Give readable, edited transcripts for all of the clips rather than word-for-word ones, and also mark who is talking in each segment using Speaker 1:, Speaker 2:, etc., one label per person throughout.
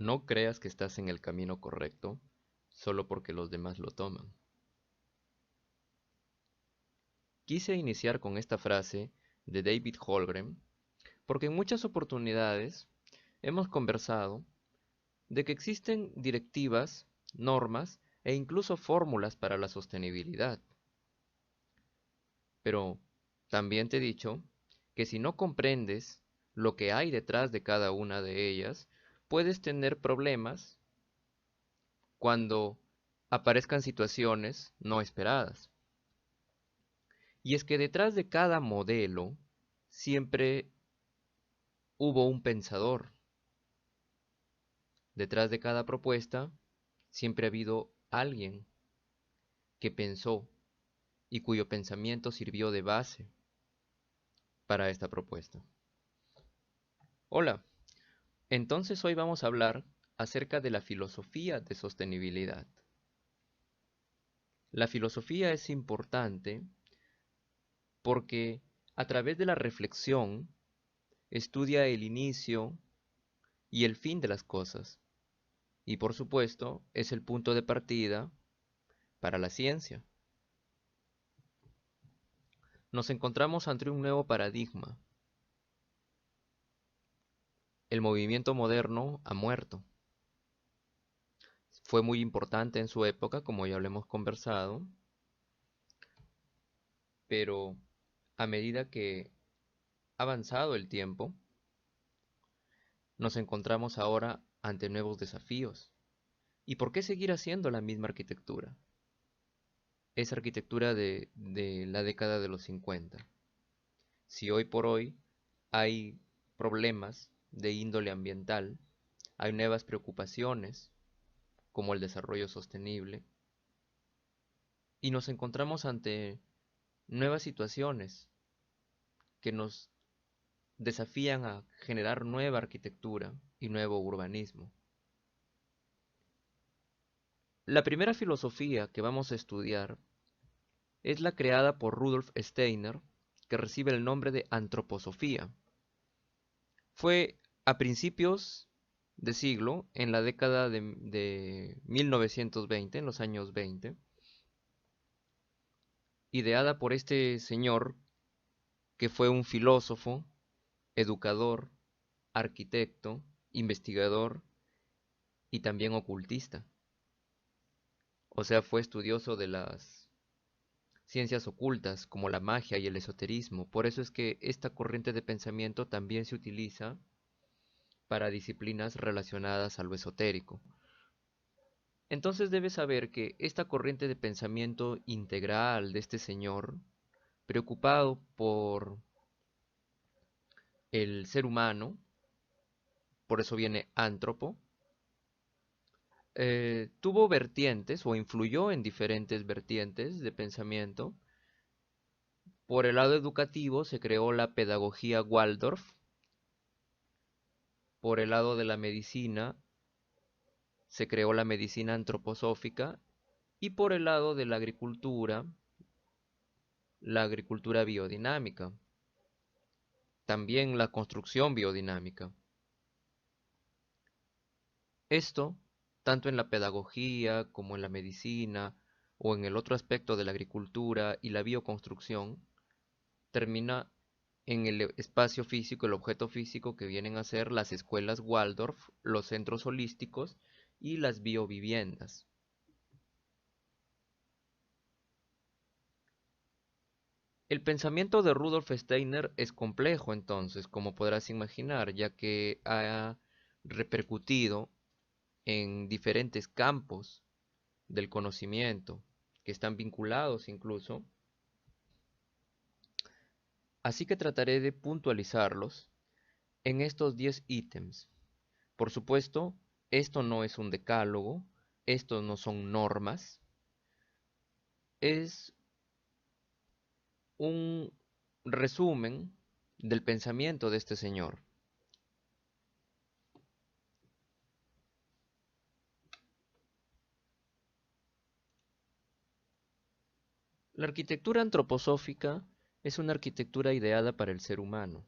Speaker 1: No creas que estás en el camino correcto solo porque los demás lo toman. Quise iniciar con esta frase de David Holmgren porque en muchas oportunidades hemos conversado de que existen directivas, normas e incluso fórmulas para la sostenibilidad. Pero también te he dicho que si no comprendes lo que hay detrás de cada una de ellas, puedes tener problemas cuando aparezcan situaciones no esperadas. Y es que detrás de cada modelo siempre hubo un pensador. Detrás de cada propuesta siempre ha habido alguien que pensó y cuyo pensamiento sirvió de base para esta propuesta. Hola, entonces hoy vamos a hablar acerca de la filosofía de sostenibilidad. La filosofía es importante porque a través de la reflexión estudia el inicio y el fin de las cosas y por supuesto es el punto de partida para la ciencia. Nos encontramos ante un nuevo paradigma. El movimiento moderno ha muerto. Fue muy importante en su época, como ya lo hemos conversado, pero a medida que ha avanzado el tiempo, nos encontramos ahora ante nuevos desafíos. ¿Y por qué seguir haciendo la misma arquitectura? Esa arquitectura de la década de los 50. Si hoy por hoy hay problemas de índole ambiental, hay nuevas preocupaciones como el desarrollo sostenible, y nos encontramos ante nuevas situaciones que nos desafían a generar nueva arquitectura y nuevo urbanismo. La primera filosofía que vamos a estudiar es la creada por Rudolf Steiner, que recibe el nombre de antroposofía. Fue a principios de siglo, en la década de 1920, en los años 20, ideada por este señor que fue un filósofo, educador, arquitecto, investigador y también ocultista. O sea, fue estudioso de las ciencias ocultas como la magia y el esoterismo. Por eso es que esta corriente de pensamiento también se utiliza para disciplinas relacionadas a lo esotérico. Entonces debes saber que esta corriente de pensamiento integral de este señor, preocupado por el ser humano, por eso viene antropo, tuvo vertientes o influyó en diferentes vertientes de pensamiento. Por el lado educativo se creó la pedagogía Waldorf. Por el lado de la medicina se creó la medicina antroposófica. Y por el lado de la agricultura biodinámica. También la construcción biodinámica. Esto, tanto en la pedagogía como en la medicina o en el otro aspecto de la agricultura y la bioconstrucción, termina en el espacio físico, el objeto físico que vienen a ser las escuelas Waldorf, los centros holísticos y las bioviviendas. El pensamiento de Rudolf Steiner es complejo entonces, como podrás imaginar, ya que ha repercutido en diferentes campos del conocimiento que están vinculados incluso. Así que trataré de puntualizarlos en estos 10 ítems. Por supuesto, esto no es un decálogo, esto no son normas, es un resumen del pensamiento de este señor. La arquitectura antroposófica es una arquitectura ideada para el ser humano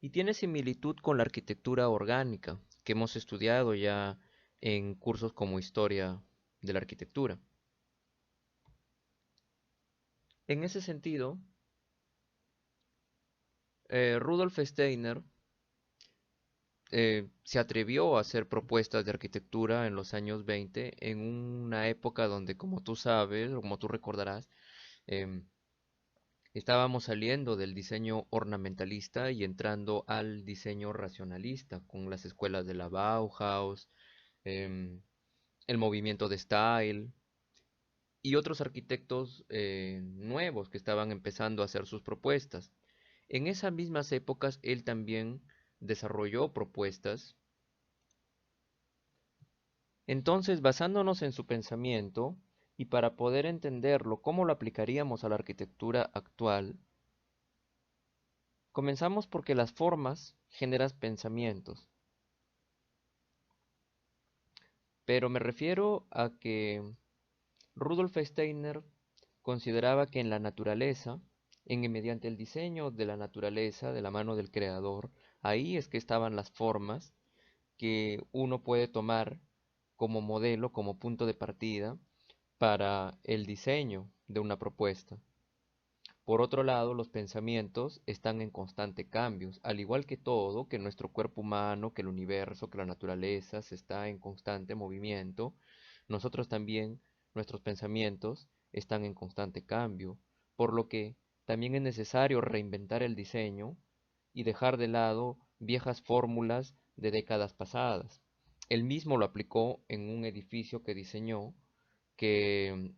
Speaker 1: y tiene similitud con la arquitectura orgánica, que hemos estudiado ya en cursos como Historia de la Arquitectura. En ese sentido, Rudolf Steiner se atrevió a hacer propuestas de arquitectura en los años 20, en una época donde, como tú sabes, o como tú recordarás, em, estábamos saliendo del diseño ornamentalista y entrando al diseño racionalista, con las escuelas de la Bauhaus, em, el movimiento de Style y otros arquitectos nuevos que estaban empezando a hacer sus propuestas. En esas mismas épocas él también desarrolló propuestas. Entonces, basándonos en su pensamiento y para poder entenderlo, cómo lo aplicaríamos a la arquitectura actual, comenzamos porque las formas generan pensamientos, pero me refiero a que Rudolf Steiner consideraba que en la naturaleza, mediante el diseño de la naturaleza, de la mano del creador, ahí es que estaban las formas que uno puede tomar como modelo, como punto de partida para el diseño de una propuesta. Por otro lado, los pensamientos están en constante cambios, al igual que todo, que nuestro cuerpo humano, que el universo, que la naturaleza se está en constante movimiento, nosotros también, nuestros pensamientos están en constante cambio, por lo que también es necesario reinventar el diseño y dejar de lado viejas fórmulas de décadas pasadas. Él mismo lo aplicó en un edificio que diseñó que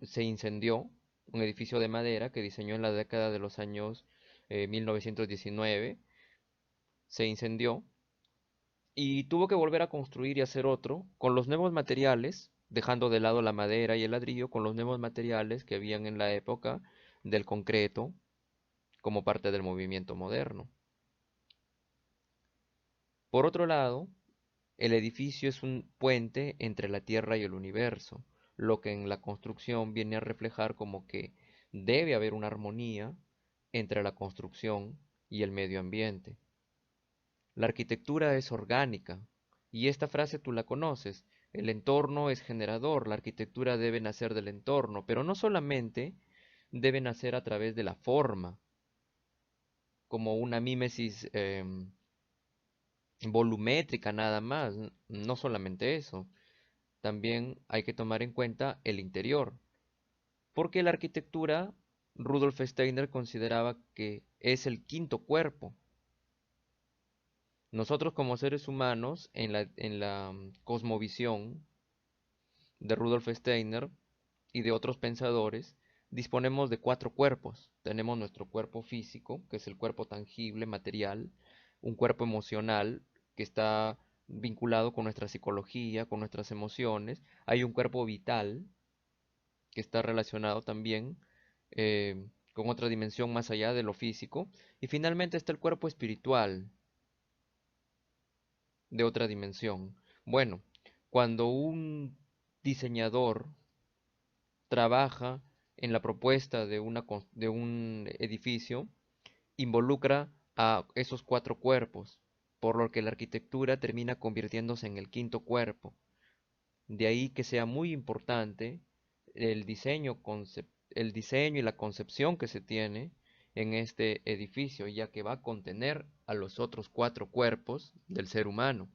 Speaker 1: se incendió, un edificio de madera que diseñó en la década de los años 1919, se incendió y tuvo que volver a construir y hacer otro con los nuevos materiales, dejando de lado la madera y el ladrillo, con los nuevos materiales que habían en la época del concreto como parte del movimiento moderno. Por otro lado, el edificio es un puente entre la Tierra y el universo, lo que en la construcción viene a reflejar como que debe haber una armonía entre la construcción y el medio ambiente. La arquitectura es orgánica, y esta frase tú la conoces. El entorno es generador, la arquitectura debe nacer del entorno, pero no solamente debe nacer a través de la forma, como una mímesis volumétrica nada más, no solamente eso. También hay que tomar en cuenta el interior, porque la arquitectura, Rudolf Steiner consideraba que es el quinto cuerpo. Nosotros como seres humanos, en la cosmovisión de Rudolf Steiner y de otros pensadores, disponemos de cuatro cuerpos. Tenemos nuestro cuerpo físico, que es el cuerpo tangible, material, un cuerpo emocional, que está vinculado con nuestra psicología, con nuestras emociones. Hay un cuerpo vital, que está relacionado también con otra dimensión más allá de lo físico. Y finalmente está el cuerpo espiritual, de otra dimensión. Bueno, cuando un diseñador trabaja en la propuesta de un edificio, involucra a esos cuatro cuerpos, por lo que la arquitectura termina convirtiéndose en el quinto cuerpo. De ahí que sea muy importante el el diseño y la concepción que se tiene en este edificio, ya que va a contener a los otros cuatro cuerpos del ser humano.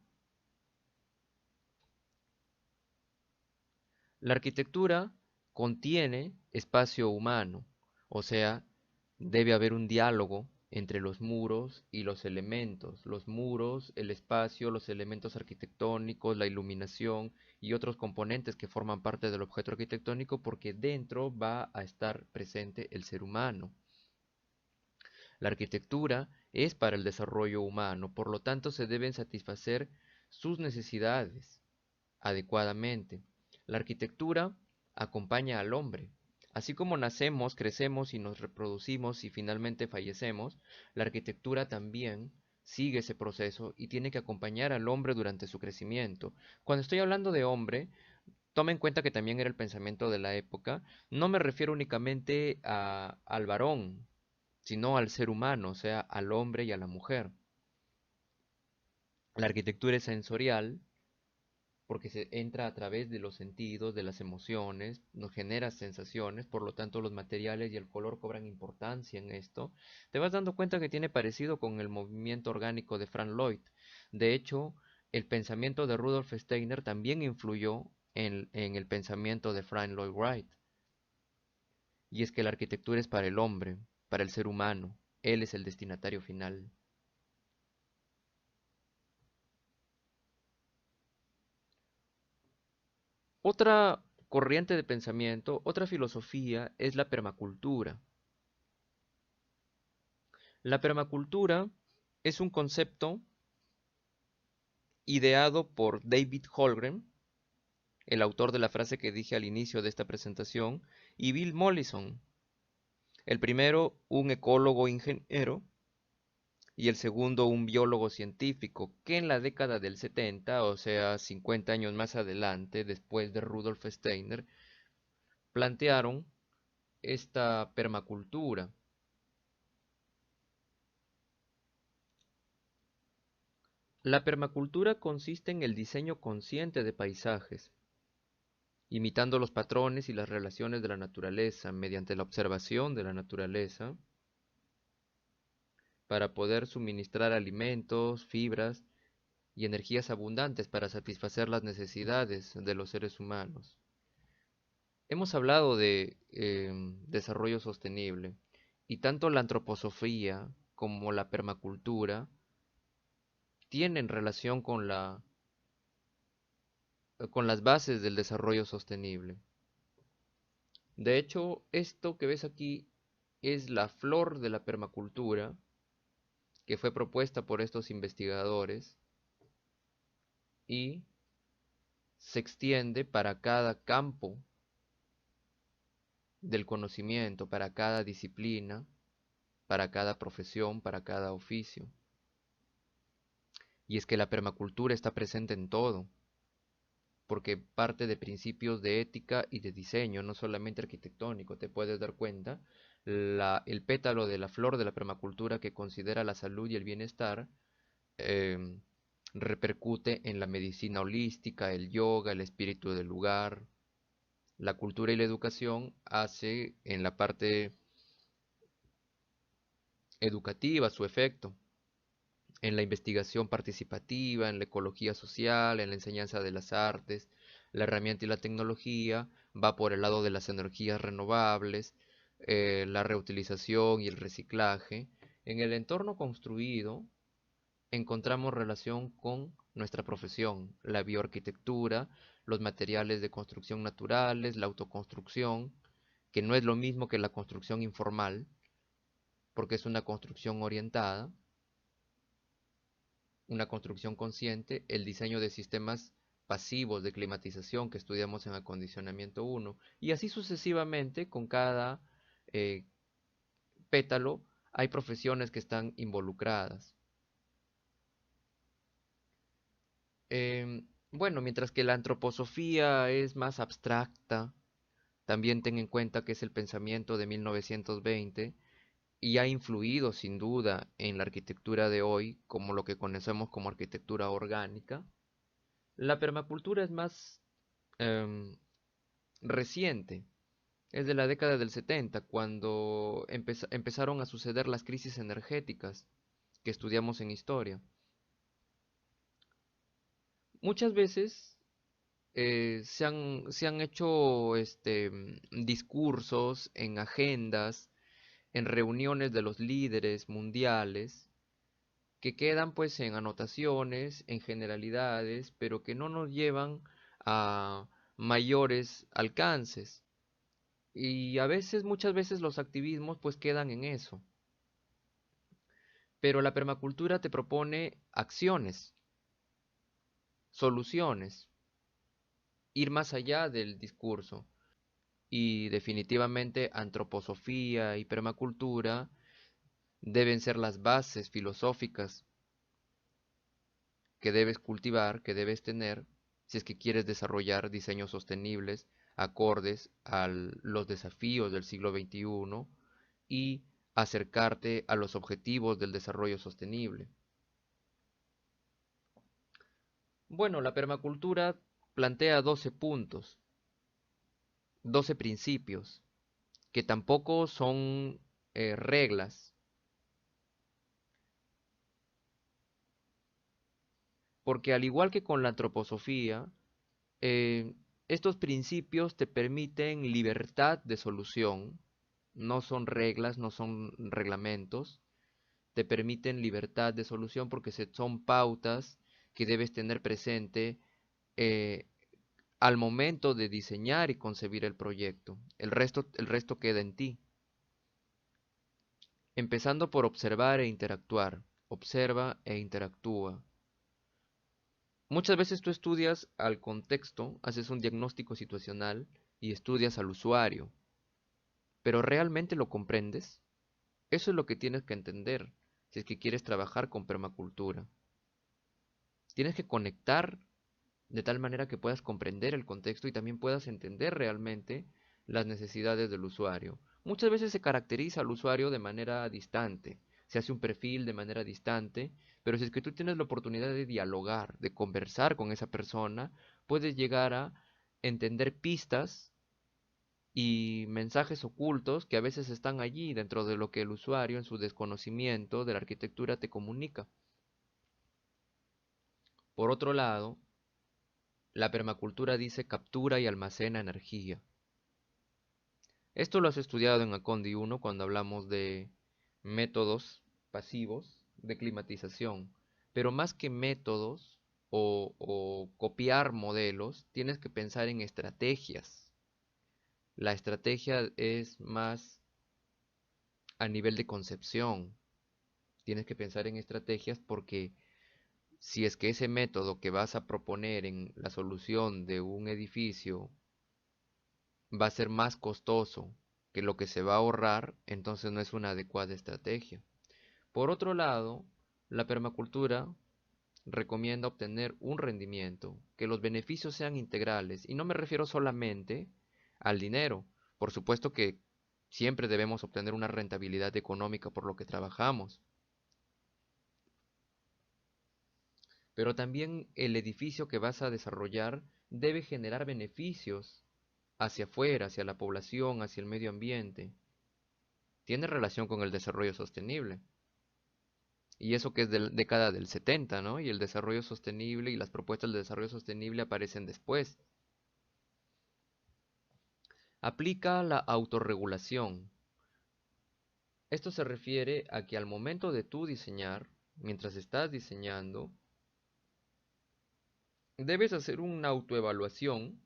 Speaker 1: La arquitectura contiene espacio humano, o sea, debe haber un diálogo entre los muros y los elementos. Los muros, el espacio, los elementos arquitectónicos, la iluminación y otros componentes que forman parte del objeto arquitectónico porque dentro va a estar presente el ser humano. La arquitectura es para el desarrollo humano, por lo tanto se deben satisfacer sus necesidades adecuadamente. La arquitectura acompaña al hombre. Así como nacemos, crecemos y nos reproducimos y finalmente fallecemos, la arquitectura también sigue ese proceso y tiene que acompañar al hombre durante su crecimiento. Cuando estoy hablando de hombre, toma en cuenta que también era el pensamiento de la época. No me refiero únicamente al varón, sino al ser humano, o sea, al hombre y a la mujer. La arquitectura es sensorial porque se entra a través de los sentidos, de las emociones, nos genera sensaciones, por lo tanto los materiales y el color cobran importancia en esto. Te vas dando cuenta que tiene parecido con el movimiento orgánico de Frank Lloyd. De hecho, el pensamiento de Rudolf Steiner también influyó en el pensamiento de Frank Lloyd Wright. Y es que la arquitectura es para el hombre, para el ser humano. Él es el destinatario final. Otra corriente de pensamiento, otra filosofía es la permacultura. La permacultura es un concepto ideado por David Holmgren, el autor de la frase que dije al inicio de esta presentación, y Bill Mollison, el primero un ecólogo ingeniero y el segundo un biólogo científico, que en la década del 70, o sea, 50 años más adelante, después de Rudolf Steiner, plantearon esta permacultura. La permacultura consiste en el diseño consciente de paisajes, imitando los patrones y las relaciones de la naturaleza mediante la observación de la naturaleza, para poder suministrar alimentos, fibras y energías abundantes para satisfacer las necesidades de los seres humanos. Hemos hablado de desarrollo sostenible y tanto la antroposofía como la permacultura tienen relación con las bases del desarrollo sostenible. De hecho, esto que ves aquí es la flor de la permacultura que fue propuesta por estos investigadores y se extiende para cada campo del conocimiento, para cada disciplina, para cada profesión, para cada oficio. Y es que la permacultura está presente en todo, porque parte de principios de ética y de diseño, no solamente arquitectónico. Te puedes dar cuenta, el pétalo de la flor de la permacultura que considera la salud y el bienestar em, repercute en la medicina holística, el yoga, el espíritu del lugar. La cultura y la educación hace en la parte educativa su efecto, en la investigación participativa, en la ecología social, en la enseñanza de las artes. La herramienta y la tecnología va por el lado de las energías renovables, la reutilización y el reciclaje. En el entorno construido encontramos relación con nuestra profesión, la bioarquitectura, los materiales de construcción naturales, la autoconstrucción, que no es lo mismo que la construcción informal, porque es una construcción orientada, una construcción consciente, el diseño de sistemas pasivos de climatización que estudiamos en acondicionamiento 1, y así sucesivamente con cada eh, pétalo hay profesiones que están involucradas. Bueno, mientras que la antroposofía es más abstracta, también ten en cuenta que es el pensamiento de 1920 y ha influido sin duda en la arquitectura de hoy, como lo que conocemos como arquitectura orgánica. La permacultura es más em, reciente, es de la década del 70, cuando empezaron a suceder las crisis energéticas que estudiamos en historia. Muchas veces se han hecho discursos en agendas, en reuniones de los líderes mundiales, que quedan pues en anotaciones, en generalidades, pero que no nos llevan a mayores alcances. Y a veces, muchas veces los activismos pues quedan en eso. Pero la permacultura te propone acciones, soluciones, ir más allá del discurso. Y definitivamente antroposofía y permacultura deben ser las bases filosóficas que debes cultivar, que debes tener, si es que quieres desarrollar diseños sostenibles acordes a los desafíos del siglo XXI y acercarte a los objetivos del desarrollo sostenible. Bueno, la permacultura plantea 12 puntos, 12 principios, que tampoco son reglas, porque al igual que con la antroposofía, eh, estos principios te permiten libertad de solución, no son reglas, no son reglamentos, te permiten libertad de solución porque son pautas que debes tener presente eh, al momento de diseñar y concebir el proyecto. El resto queda en ti. Empezando por observar e interactuar. Observa e interactúa. Muchas veces tú estudias al contexto, haces un diagnóstico situacional y estudias al usuario, pero ¿realmente lo comprendes? Eso es lo que tienes que entender si es que quieres trabajar con permacultura. Tienes que conectar de tal manera que puedas comprender el contexto y también puedas entender realmente las necesidades del usuario. Muchas veces se caracteriza al usuario de manera distante, se hace un perfil de manera distante, pero si es que tú tienes la oportunidad de dialogar, de conversar con esa persona, puedes llegar a entender pistas y mensajes ocultos que a veces están allí dentro de lo que el usuario en su desconocimiento de la arquitectura te comunica. Por otro lado, la permacultura dice captura y almacena energía. Esto lo has estudiado en Acondi 1 cuando hablamos de métodos pasivos de climatización. Pero más que métodos o copiar modelos, tienes que pensar en estrategias. La estrategia es más a nivel de concepción. Tienes que pensar en estrategias porque si es que ese método que vas a proponer en la solución de un edificio va a ser más costoso que lo que se va a ahorrar, entonces no es una adecuada estrategia. Por otro lado, la permacultura recomienda obtener un rendimiento, que los beneficios sean integrales, y no me refiero solamente al dinero. Por supuesto que siempre debemos obtener una rentabilidad económica por lo que trabajamos, pero también el edificio que vas a desarrollar debe generar beneficios hacia afuera, hacia la población, hacia el medio ambiente. Tiene relación con el desarrollo sostenible. Y eso que es de la década del 70, ¿no? Y el desarrollo sostenible y las propuestas de desarrollo sostenible aparecen después. Aplica la autorregulación. Esto se refiere a que al momento de tú diseñar, mientras estás diseñando, debes hacer una autoevaluación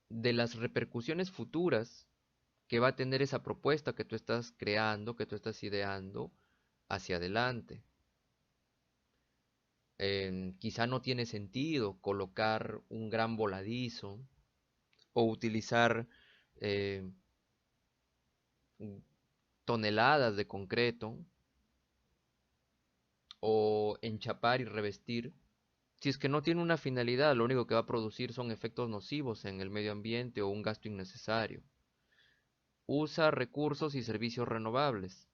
Speaker 1: de las repercusiones futuras que va a tener esa propuesta que tú estás creando, que tú estás ideando hacia adelante. Quizá no tiene sentido colocar un gran voladizo o utilizar eh, toneladas de concreto o enchapar y revestir. Si es que no tiene una finalidad, lo único que va a producir son efectos nocivos en el medio ambiente o un gasto innecesario. Usa recursos y servicios renovables.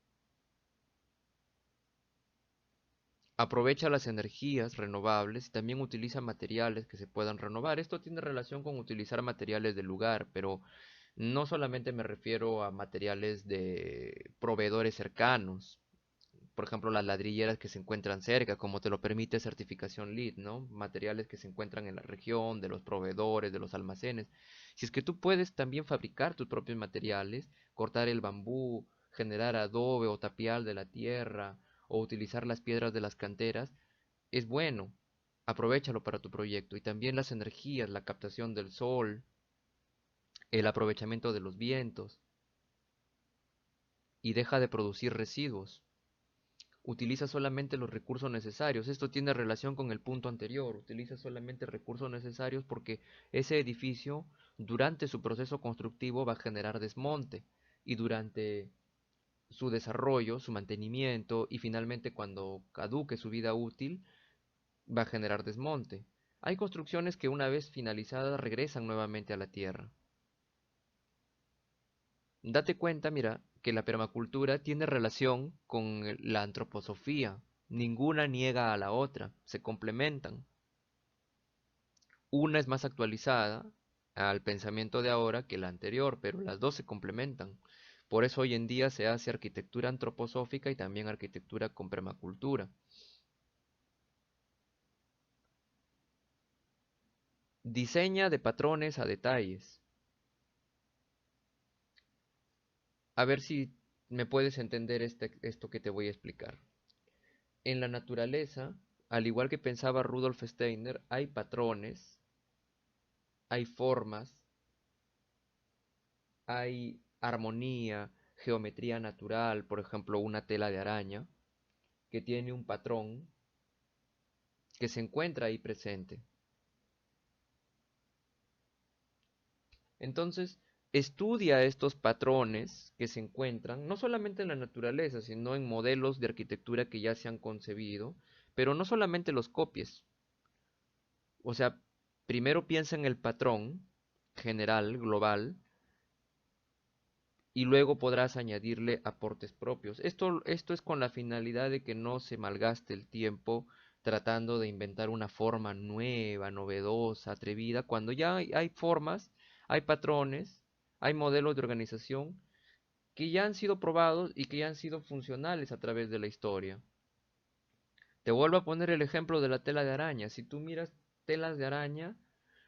Speaker 1: Aprovecha las energías renovables y también utiliza materiales que se puedan renovar. Esto tiene relación con utilizar materiales del lugar, pero no solamente me refiero a materiales de proveedores cercanos, por ejemplo, las ladrilleras que se encuentran cerca, como te lo permite certificación LEED, ¿no? Materiales que se encuentran en la región, de los proveedores, de los almacenes. Si es que tú puedes también fabricar tus propios materiales, cortar el bambú, generar adobe o tapial de la tierra, o utilizar las piedras de las canteras, es bueno. Aprovéchalo para tu proyecto. Y también las energías, la captación del sol, el aprovechamiento de los vientos, y deja de producir residuos. Utiliza solamente los recursos necesarios. Esto tiene relación con el punto anterior. Utiliza solamente recursos necesarios porque ese edificio durante su proceso constructivo va a generar desmonte y durante su desarrollo, su mantenimiento y finalmente cuando caduque su vida útil va a generar desmonte. Hay construcciones que una vez finalizadas regresan nuevamente a la tierra. Date cuenta, mira, que la permacultura tiene relación con la antroposofía. Ninguna niega a la otra, se complementan. Una es más actualizada al pensamiento de ahora que la anterior, pero las dos se complementan. Por eso hoy en día se hace arquitectura antroposófica y también arquitectura con permacultura. Diseña de patrones a detalles. A ver si me puedes entender esto que te voy a explicar. En la naturaleza, al igual que pensaba Rudolf Steiner, hay patrones, hay formas, hay armonía, geometría natural, por ejemplo, una tela de araña, que tiene un patrón que se encuentra ahí presente. Entonces, estudia estos patrones que se encuentran no solamente en la naturaleza, sino en modelos de arquitectura que ya se han concebido, pero no solamente los copies. O sea, primero piensa en el patrón general, global, y luego podrás añadirle aportes propios. Esto es con la finalidad de que no se malgaste el tiempo tratando de inventar una forma nueva, novedosa, atrevida, cuando ya hay formas, hay patrones, hay modelos de organización que ya han sido probados y que ya han sido funcionales a través de la historia. Te vuelvo a poner el ejemplo de la tela de araña. Si tú miras telas de araña,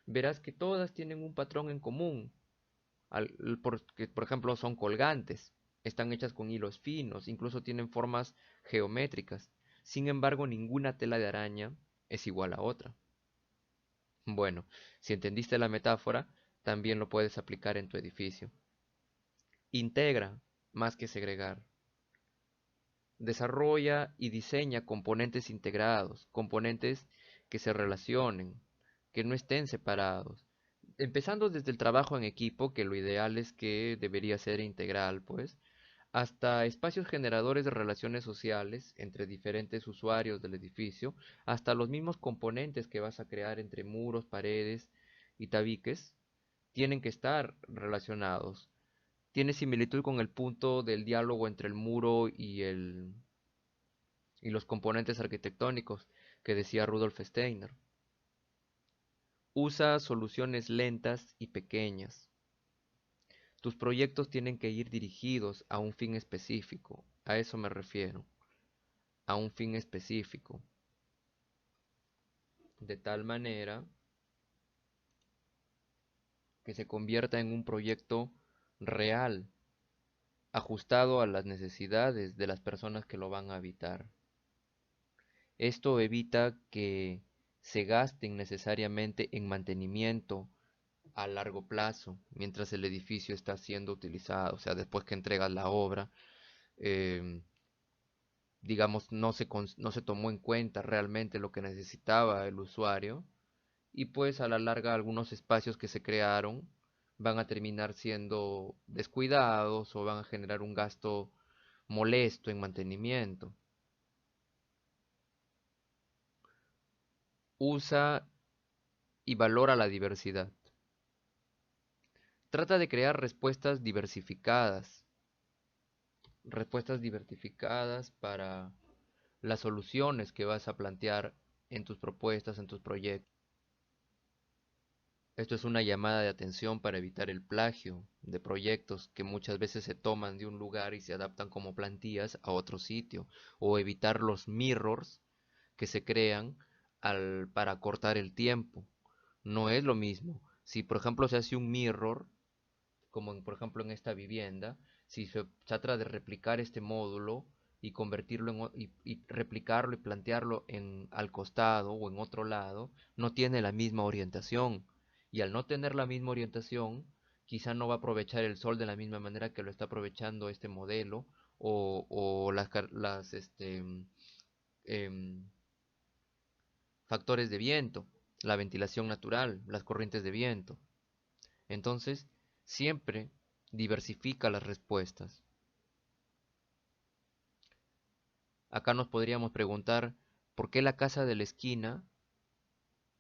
Speaker 1: verás que todas tienen un patrón en común. Porque, por ejemplo, son colgantes, están hechas con hilos finos, incluso tienen formas geométricas. Sin embargo, ninguna tela de araña es igual a otra. Bueno, si entendiste la metáfora, también lo puedes aplicar en tu edificio. Integra más que segregar. Desarrolla y diseña componentes integrados, componentes que se relacionen, que no estén separados. Empezando desde el trabajo en equipo, que lo ideal es que debería ser integral, pues, hasta espacios generadores de relaciones sociales entre diferentes usuarios del edificio, hasta los mismos componentes que vas a crear entre muros, paredes y tabiques, tienen que estar relacionados. Tiene similitud con el punto del diálogo entre el muro y los componentes arquitectónicos que decía Rudolf Steiner. Usa soluciones lentas y pequeñas. Tus proyectos tienen que ir dirigidos a un fin específico, a eso me refiero, a un fin específico, de tal manera que se convierta en un proyecto real, ajustado a las necesidades de las personas que lo van a habitar. Esto evita que se gasten necesariamente en mantenimiento a largo plazo, mientras el edificio está siendo utilizado, o sea, después que entregas la obra, em, digamos, no se tomó en cuenta realmente lo que necesitaba el usuario y pues a la larga algunos espacios que se crearon van a terminar siendo descuidados o van a generar un gasto molesto en mantenimiento. Usa y valora la diversidad. Trata de crear respuestas diversificadas para las soluciones que vas a plantear en tus propuestas, en tus proyectos. Esto es una llamada de atención para evitar el plagio de proyectos que muchas veces se toman de un lugar y se adaptan como plantillas a otro sitio, o evitar los mirrors que se crean para cortar el tiempo. No es lo mismo. Si por ejemplo se hace un mirror, como por ejemplo en esta vivienda, si se trata de replicar este módulo y convertirlo y replicarlo y plantearlo al costado o en otro lado, no tiene la misma orientación. Y al no tener la misma orientación, quizá no va a aprovechar el sol de la misma manera que lo está aprovechando este modelo o em, factores de viento, la ventilación natural, las corrientes de viento. Entonces, siempre diversifica las respuestas. Acá nos podríamos preguntar por qué la casa de la esquina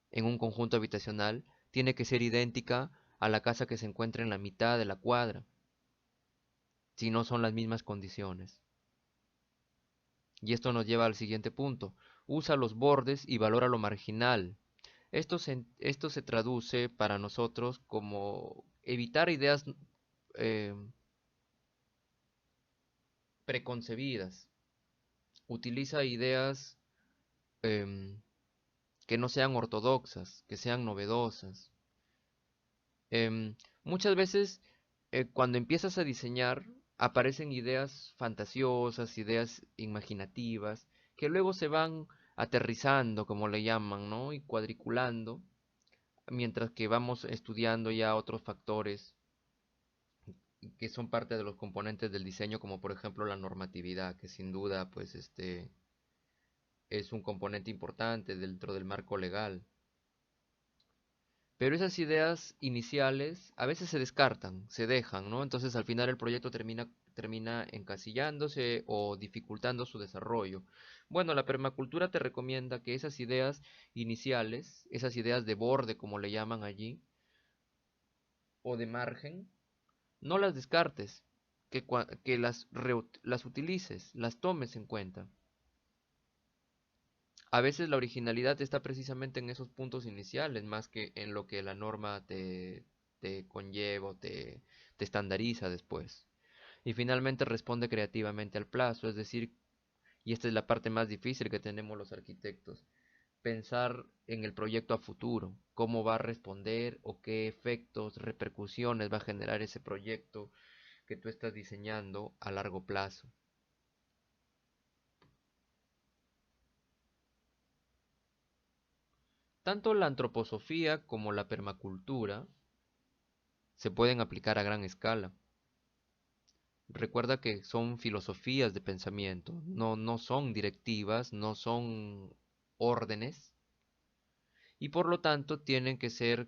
Speaker 1: en un conjunto habitacional tiene que ser idéntica a la casa que se encuentra en la mitad de la cuadra, si no son las mismas condiciones. Y esto nos lleva al siguiente punto. Usa los bordes y valora lo marginal. Esto se traduce para nosotros como evitar ideas eh, preconcebidas. Utiliza ideas em, que no sean ortodoxas, que sean novedosas. Muchas veces cuando empiezas a diseñar aparecen ideas fantasiosas, ideas imaginativas, que luego se van aterrizando, como le llaman, ¿no? Y cuadriculando, mientras que vamos estudiando ya otros factores que son parte de los componentes del diseño, como por ejemplo la normatividad, que sin duda, pues es un componente importante dentro del marco legal. Pero esas ideas iniciales a veces se descartan, se dejan, ¿no? Entonces al final el proyecto termina encasillándose o dificultando su desarrollo. Bueno, la permacultura te recomienda que esas ideas iniciales, esas ideas de borde, como le llaman allí, o de margen, no las descartes, que las utilices, las tomes en cuenta. A veces la originalidad está precisamente en esos puntos iniciales, más que en lo que la norma te conlleva o te estandariza después. Y finalmente responde creativamente al plazo, es decir, y esta es la parte más difícil que tenemos los arquitectos, pensar en el proyecto a futuro, cómo va a responder o qué efectos, repercusiones va a generar ese proyecto que tú estás diseñando a largo plazo. Tanto la antroposofía como la permacultura se pueden aplicar a gran escala. Recuerda que son filosofías de pensamiento, no son directivas, no son órdenes y por lo tanto tienen que ser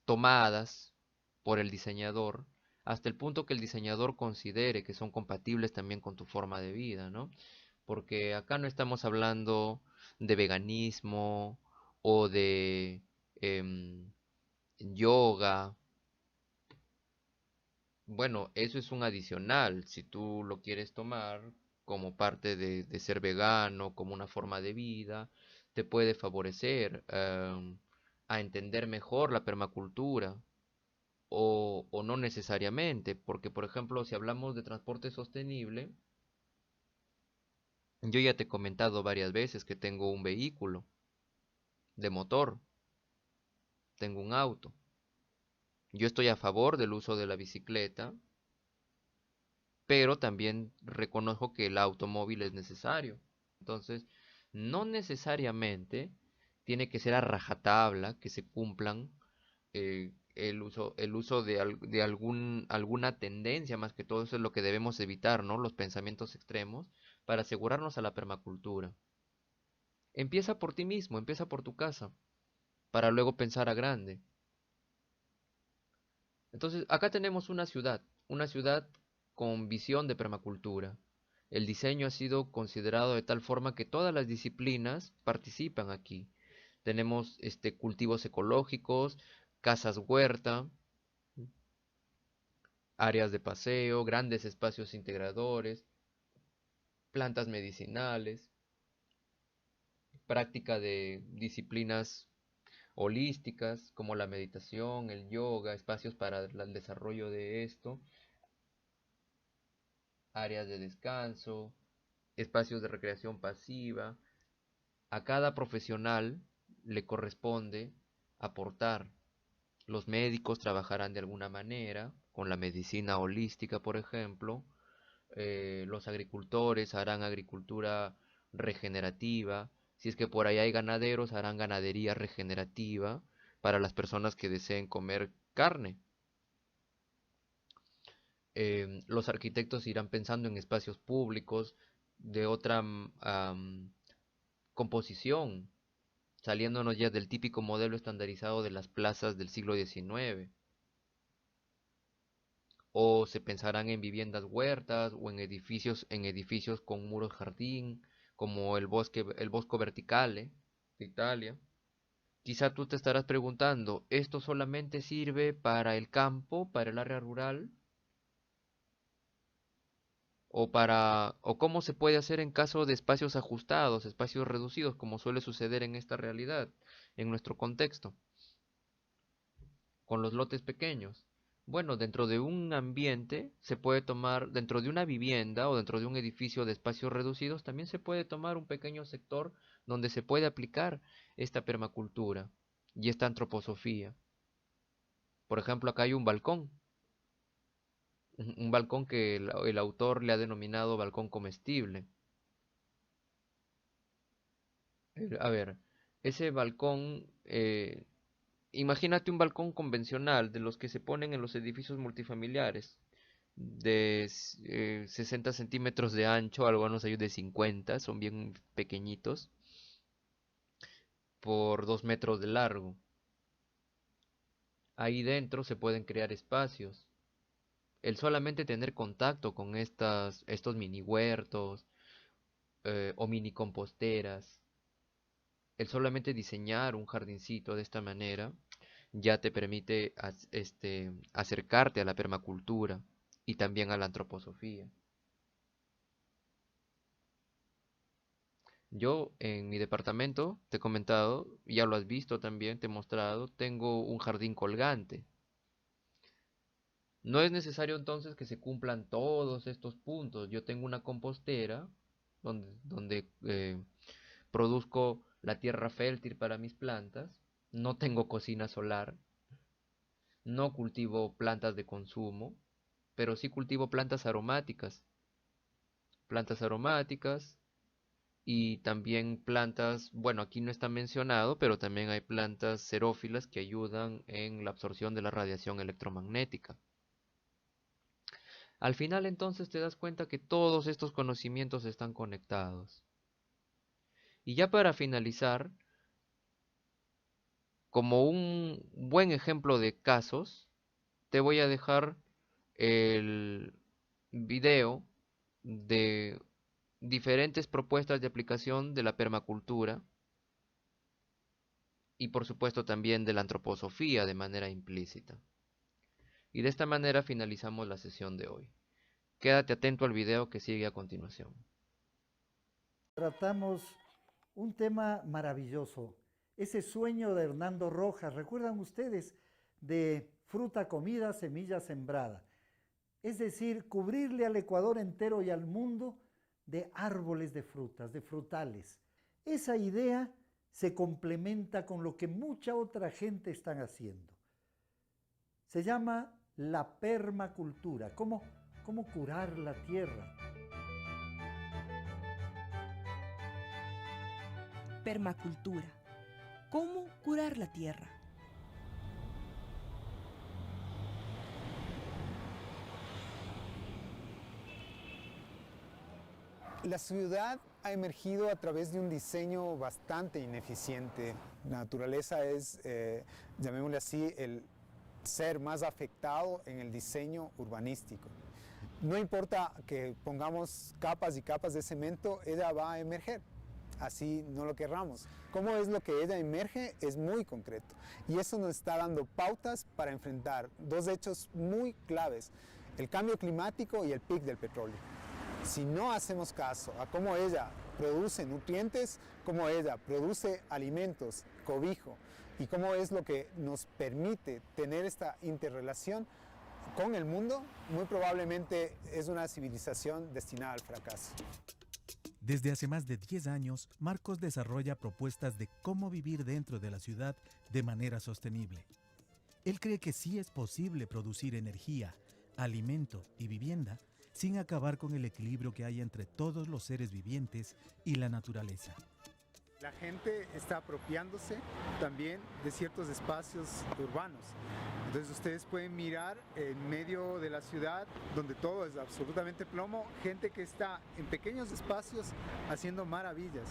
Speaker 1: tomadas por el diseñador hasta el punto que el diseñador considere que son compatibles también con tu forma de vida, ¿no? Porque acá no estamos hablando de veganismo o de yoga. Bueno, eso es un adicional. Si tú lo quieres tomar como parte de ser vegano, como una forma de vida, te puede favorecer a entender mejor la permacultura. O no necesariamente, porque por ejemplo, si hablamos de transporte sostenible, yo ya te he comentado varias veces que tengo un vehículo de motor, tengo un auto. Yo estoy a favor del uso de la bicicleta, pero también reconozco que el automóvil es necesario. Entonces, no necesariamente tiene que ser a rajatabla que se cumplan el uso de alguna tendencia, más que todo eso es lo que debemos evitar, ¿no? Los pensamientos extremos para asegurarnos a la permacultura. Empieza por ti mismo, empieza por tu casa, para luego pensar a grande. Entonces, acá tenemos una ciudad con visión de permacultura. El diseño ha sido considerado de tal forma que todas las disciplinas participan aquí. Tenemos cultivos ecológicos, casas huerta, áreas de paseo, grandes espacios integradores, plantas medicinales, práctica de disciplinas holísticas como la meditación, el yoga, espacios para el desarrollo de esto, áreas de descanso, espacios de recreación pasiva. A cada profesional le corresponde aportar. Los médicos trabajarán de alguna manera, con la medicina holística, por ejemplo. Los agricultores harán agricultura regenerativa. Si es que por ahí hay ganaderos, harán ganadería regenerativa para las personas que deseen comer carne. Los arquitectos irán pensando en espacios públicos de otra composición, saliéndonos ya del típico modelo estandarizado de las plazas del siglo XIX. O se pensarán en viviendas huertas o en edificios con muros jardín, como el Bosco Verticale de Italia. Quizá tú te estarás preguntando, ¿esto solamente sirve para el campo, para el área rural? o cómo se puede hacer en caso de espacios ajustados, espacios reducidos, como suele suceder en esta realidad, en nuestro contexto, con los lotes pequeños. Bueno, dentro de un ambiente se puede tomar, dentro de una vivienda o dentro de un edificio de espacios reducidos, también se puede tomar un pequeño sector donde se puede aplicar esta permacultura y esta antroposofía. Por ejemplo, acá hay un balcón, un balcón que el autor le ha denominado balcón comestible. A ver, ese balcón, imagínate un balcón convencional de los que se ponen en los edificios multifamiliares, de 60 centímetros de ancho, algunos hay de 50, son bien pequeñitos, por 2 metros de largo. Ahí dentro se pueden crear espacios. El solamente tener contacto con estos mini huertos o mini composteras, el solamente diseñar un jardincito de esta manera ya te permite acercarte a la permacultura y también a la antroposofía. Yo en mi departamento, te he comentado, ya lo has visto también, te he mostrado, tengo un jardín colgante. No es necesario entonces que se cumplan todos estos puntos. Yo tengo una compostera donde produzco la tierra fértil para mis plantas. No tengo cocina solar. No cultivo plantas de consumo, pero sí cultivo plantas aromáticas. Plantas aromáticas y también plantas, bueno, aquí no está mencionado, pero también hay plantas xerófilas que ayudan en la absorción de la radiación electromagnética. Al final entonces te das cuenta que todos estos conocimientos están conectados. Y ya para finalizar, como un buen ejemplo de casos, te voy a dejar el video de diferentes propuestas de aplicación de la permacultura y por supuesto también de la antroposofía de manera implícita. Y de esta manera finalizamos la sesión de hoy. Quédate atento al video que sigue a continuación.
Speaker 2: Tratamos un tema maravilloso, ese sueño de Hernando Rojas, ¿recuerdan ustedes? De fruta comida, semilla sembrada. Es decir, cubrirle al Ecuador entero y al mundo de árboles de frutas, de frutales. Esa idea se complementa con lo que mucha otra gente están haciendo. Se llama la permacultura. ¿Cómo curar la tierra?
Speaker 3: Permacultura. ¿Cómo curar la tierra?
Speaker 4: La ciudad ha emergido a través de un diseño bastante ineficiente. La naturaleza es, llamémosle así, el ser más afectado en el diseño urbanístico. No importa que pongamos capas y capas de cemento, ella va a emerger, así no lo querramos. ¿Cómo es lo que ella emerge? Es muy concreto. Y eso nos está dando pautas para enfrentar dos hechos muy claves: el cambio climático y el pic del petróleo. Si no hacemos caso a cómo ella produce nutrientes, cómo ella produce alimentos, cobijo, y cómo es lo que nos permite tener esta interrelación con el mundo, muy probablemente es una civilización destinada al fracaso.
Speaker 5: Desde hace más de 10 años, Marcos desarrolla propuestas de cómo vivir dentro de la ciudad de manera sostenible. Él cree que sí es posible producir energía, alimento y vivienda sin acabar con el equilibrio que hay entre todos los seres vivientes y la naturaleza.
Speaker 4: La gente está apropiándose también de ciertos espacios urbanos. Entonces ustedes pueden mirar en medio de la ciudad, donde todo es absolutamente plomo, gente que está en pequeños espacios haciendo maravillas.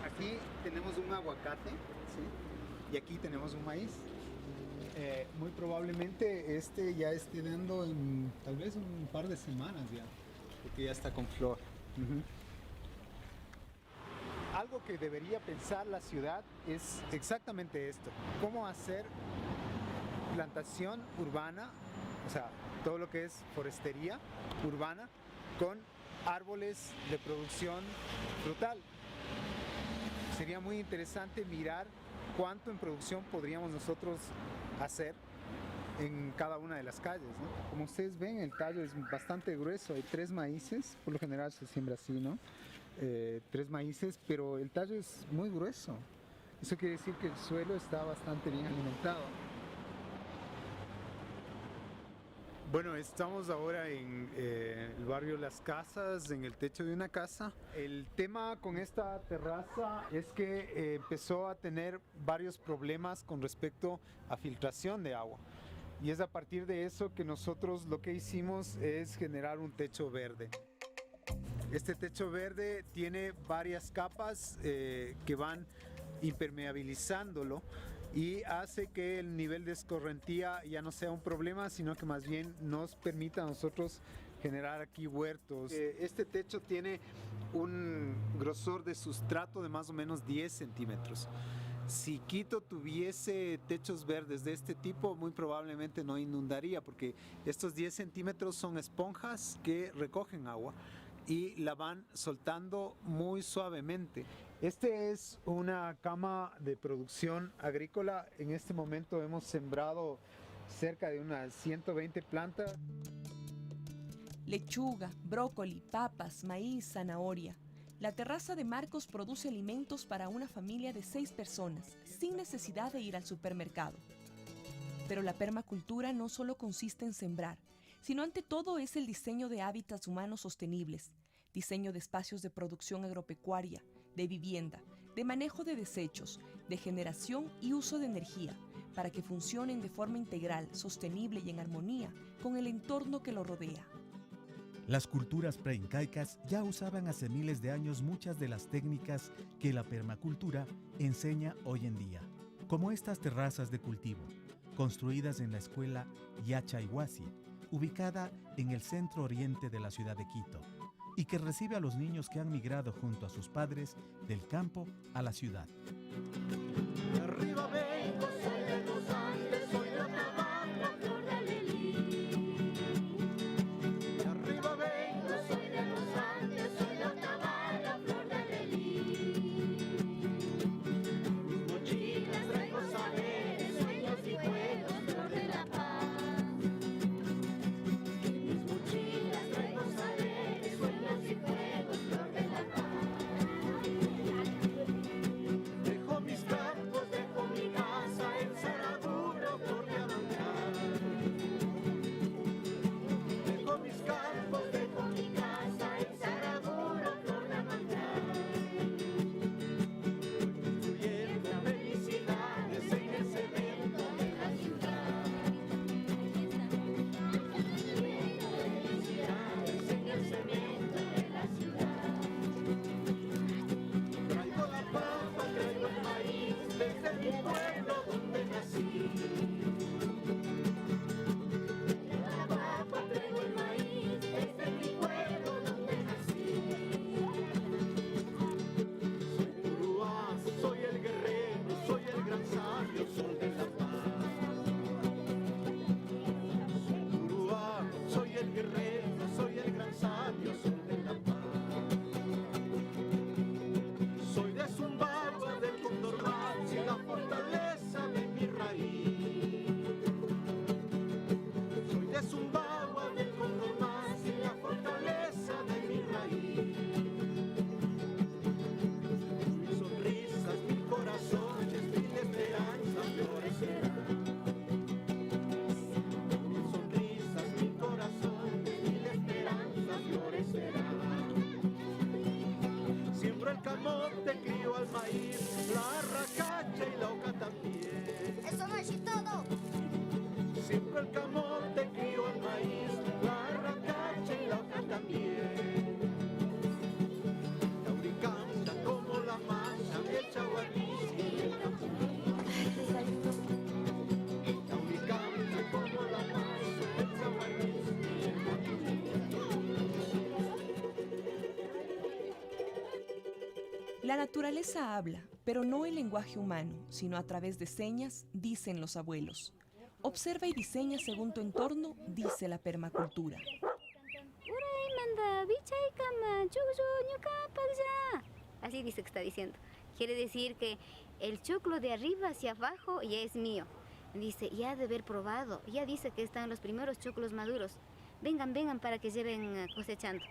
Speaker 4: Aquí tenemos un aguacate, ¿sí? Y aquí tenemos un maíz. Muy probablemente este ya esté dando en tal vez un par de semanas ya, porque ya está con flor. Algo que debería pensar la ciudad es exactamente esto: cómo hacer plantación urbana, o sea, todo lo que es forestería urbana, con árboles de producción frutal. Sería muy interesante mirar cuánto en producción podríamos nosotros hacer en cada una de las calles, ¿no? Como ustedes ven, el tallo es bastante grueso, hay 3 maíces, por lo general se siembra así, ¿no? 3 maíces, pero el tallo es muy grueso. Eso quiere decir que el suelo está bastante bien alimentado. Bueno, estamos ahora en el barrio Las Casas, en el techo de una casa. El tema con esta terraza es que empezó a tener varios problemas con respecto a filtración de agua. Y es a partir de eso que nosotros lo que hicimos es generar un techo verde. Este techo verde tiene varias capas que van impermeabilizándolo y hace que el nivel de escorrentía ya no sea un problema, sino que más bien nos permita a nosotros generar aquí huertos. Este techo tiene un grosor de sustrato de más o menos 10 centímetros. Si Quito tuviese techos verdes de este tipo, muy probablemente no inundaría, porque estos 10 centímetros son esponjas que recogen agua y la van soltando muy suavemente. Este es una cama de producción agrícola. En este momento hemos sembrado cerca de unas 120 plantas.
Speaker 3: Lechuga, brócoli, papas, maíz, zanahoria. La terraza de Marcos produce alimentos para una familia de 6 personas, sin necesidad de ir al supermercado. Pero la permacultura no solo consiste en sembrar, sino ante todo es el diseño de hábitats humanos sostenibles, diseño de espacios de producción agropecuaria, de vivienda, de manejo de desechos, de generación y uso de energía, para que funcionen de forma integral, sostenible y en armonía con el entorno que lo rodea.
Speaker 5: Las culturas preincaicas ya usaban hace miles de años muchas de las técnicas que la permacultura enseña hoy en día, como estas terrazas de cultivo, construidas en la escuela Yachayhuasi, ubicada en el centro oriente de la ciudad de Quito, y que recibe a los niños que han migrado junto a sus padres del campo a la ciudad.
Speaker 6: Arriba vengo, soy de los Andes, soy de Otavalo, flor de Alelí. Arriba vengo, soy de los Andes, soy de Otavalo, flor de Alelí. Mis mochilas traigo saberes, sueños y juegos, flor de la paz. Mis mochilas traigo saberes, sueños y juegos, flor de la paz. Dejo mis campos, dejo mi casa en Saraguro, flor de Abancay. Dejo mis campos, dejo mi casa en Saraguro, flor de Abancay. Construyendo felicidades en el cemento de la ciudad. Felicidades en el cemento de la ciudad. Traigo la papa, traigo el maíz, desde mi pueblo donde nací. Traigo la papa, traigo el maíz, desde mi pueblo donde nací. Soy Urúa, soy el guerrero, soy el gran sabio, sol de la paz. Soy Urúa, soy el guerrero, soy el gran sabio, sol de la paz. Soy de Zumbarba, del Condormansi, la fortaleza de mi raíz. Soy de Zumbarba, del Condormansi, la fortaleza de mi raíz. Mis sonrisas, mil corazones, mil esperanzas florecerán. Mil sonrisas, mil corazones, mil esperanzas florecerán. Siembro el camote, crío al maíz, la racacha y la oca también.
Speaker 7: Eso no es todo.
Speaker 6: Siembro el camote, crío al maíz, la racacha y la oca también. Tauri canta como la masa, el chaguanís y el capulín. Tauri canta como la masa, el chaguanís y el capulín.
Speaker 3: La naturaleza habla, pero no el lenguaje humano, sino a través de señas, dicen los abuelos. Observa y diseña según tu entorno, dice la permacultura.
Speaker 7: Ura Anda, bichaikama, chuyo, ñucapagya. Así dice que está diciendo. Quiere decir que el choclo de arriba hacia abajo ya es mío. Dice, ya de haber probado, ya dice que están los primeros choclos maduros. Vengan, vengan para que lleven cosechando.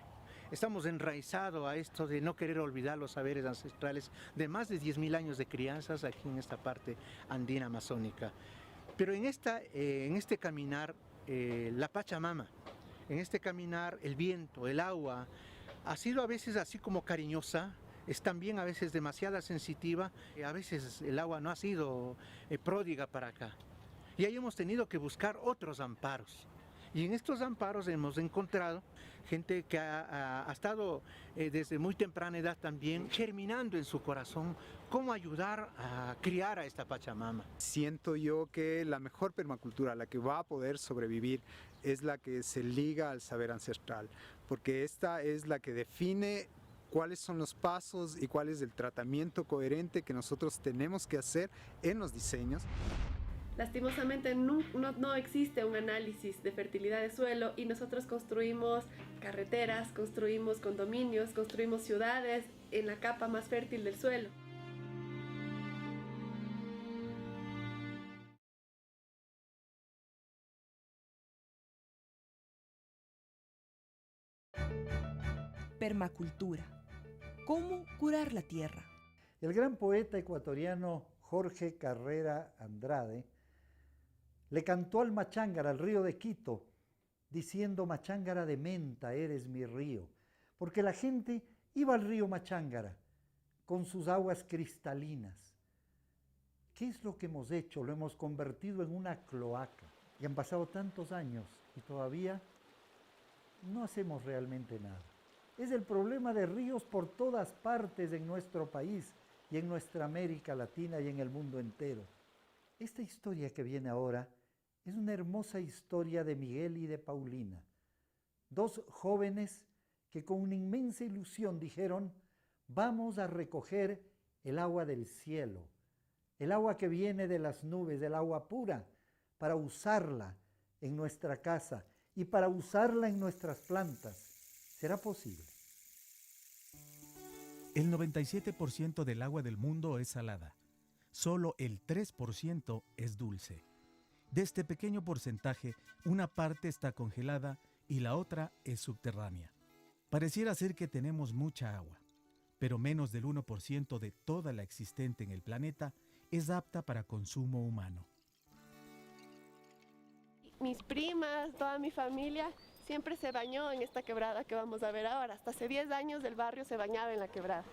Speaker 8: Estamos enraizados a esto de no querer olvidar los saberes ancestrales de más de 10.000 años de crianzas aquí en esta parte andina amazónica. Pero en este caminar, la Pachamama, en este caminar, el viento, el agua, ha sido a veces así como cariñosa, es también a veces demasiado sensitiva, a veces el agua no ha sido pródiga para acá. Y ahí hemos tenido que buscar otros amparos. Y en estos amparos hemos encontrado gente que ha estado desde muy temprana edad también germinando en su corazón cómo ayudar a criar a esta Pachamama.
Speaker 4: Siento yo que la mejor permacultura, la que va a poder sobrevivir, es la que se liga al saber ancestral, porque esta es la que define cuáles son los pasos y cuál es el tratamiento coherente que nosotros tenemos que hacer en los diseños.
Speaker 9: Lastimosamente no existe un análisis de fertilidad de suelo y nosotros construimos carreteras, construimos condominios, construimos ciudades en la capa más fértil del suelo.
Speaker 3: Permacultura. ¿Cómo curar la tierra?
Speaker 2: El gran poeta ecuatoriano Jorge Carrera Andrade le cantó al Machángara, al río de Quito, diciendo: Machángara de menta, eres mi río, porque la gente iba al río Machángara con sus aguas cristalinas. ¿Qué es lo que hemos hecho? Lo hemos convertido en una cloaca. Y han pasado tantos años y todavía no hacemos realmente nada. Es el problema de ríos por todas partes en nuestro país y en nuestra América Latina y en el mundo entero. Esta historia que viene ahora es una hermosa historia de Miguel y de Paulina, dos jóvenes que con una inmensa ilusión dijeron: vamos a recoger el agua del cielo, el agua que viene de las nubes, el agua pura, para usarla en nuestra casa y para usarla en nuestras plantas. ¿Será posible?
Speaker 5: El 97% del agua del mundo es salada. Solo el 3% es dulce. De este pequeño porcentaje, una parte está congelada y la otra es subterránea. Pareciera ser que tenemos mucha agua, pero menos del 1% de toda la existente en el planeta es apta para consumo humano.
Speaker 9: Mis primas, toda mi familia siempre se bañó en esta quebrada que vamos a ver ahora. Hasta hace 10 años el barrio se bañaba en la quebrada.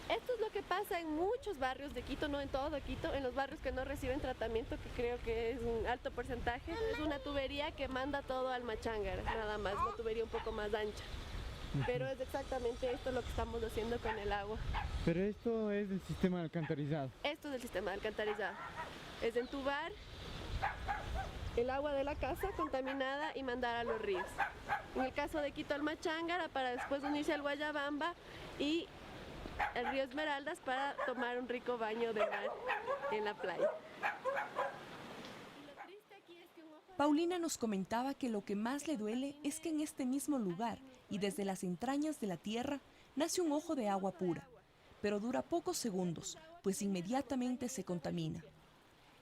Speaker 9: Esto es lo que pasa en muchos barrios de Quito, no en todo Quito, en los barrios que no reciben tratamiento, que creo que es un alto porcentaje. Es una tubería que manda todo al Machángara, nada más, una tubería un poco más ancha. Pero es exactamente esto lo que estamos haciendo con el agua.
Speaker 10: Pero esto es del sistema de alcantarillado.
Speaker 9: Esto es el sistema de alcantarillado. Es entubar el agua de la casa contaminada y mandar a los ríos. En el caso de Quito al Machángara, para después unirse al Guayabamba y el río Esmeraldas para tomar un rico baño de mar en la playa.
Speaker 3: Paulina nos comentaba que lo que más le duele es que en este mismo lugar y desde las entrañas de la tierra nace un ojo de agua pura, pero dura pocos segundos, pues inmediatamente se contamina.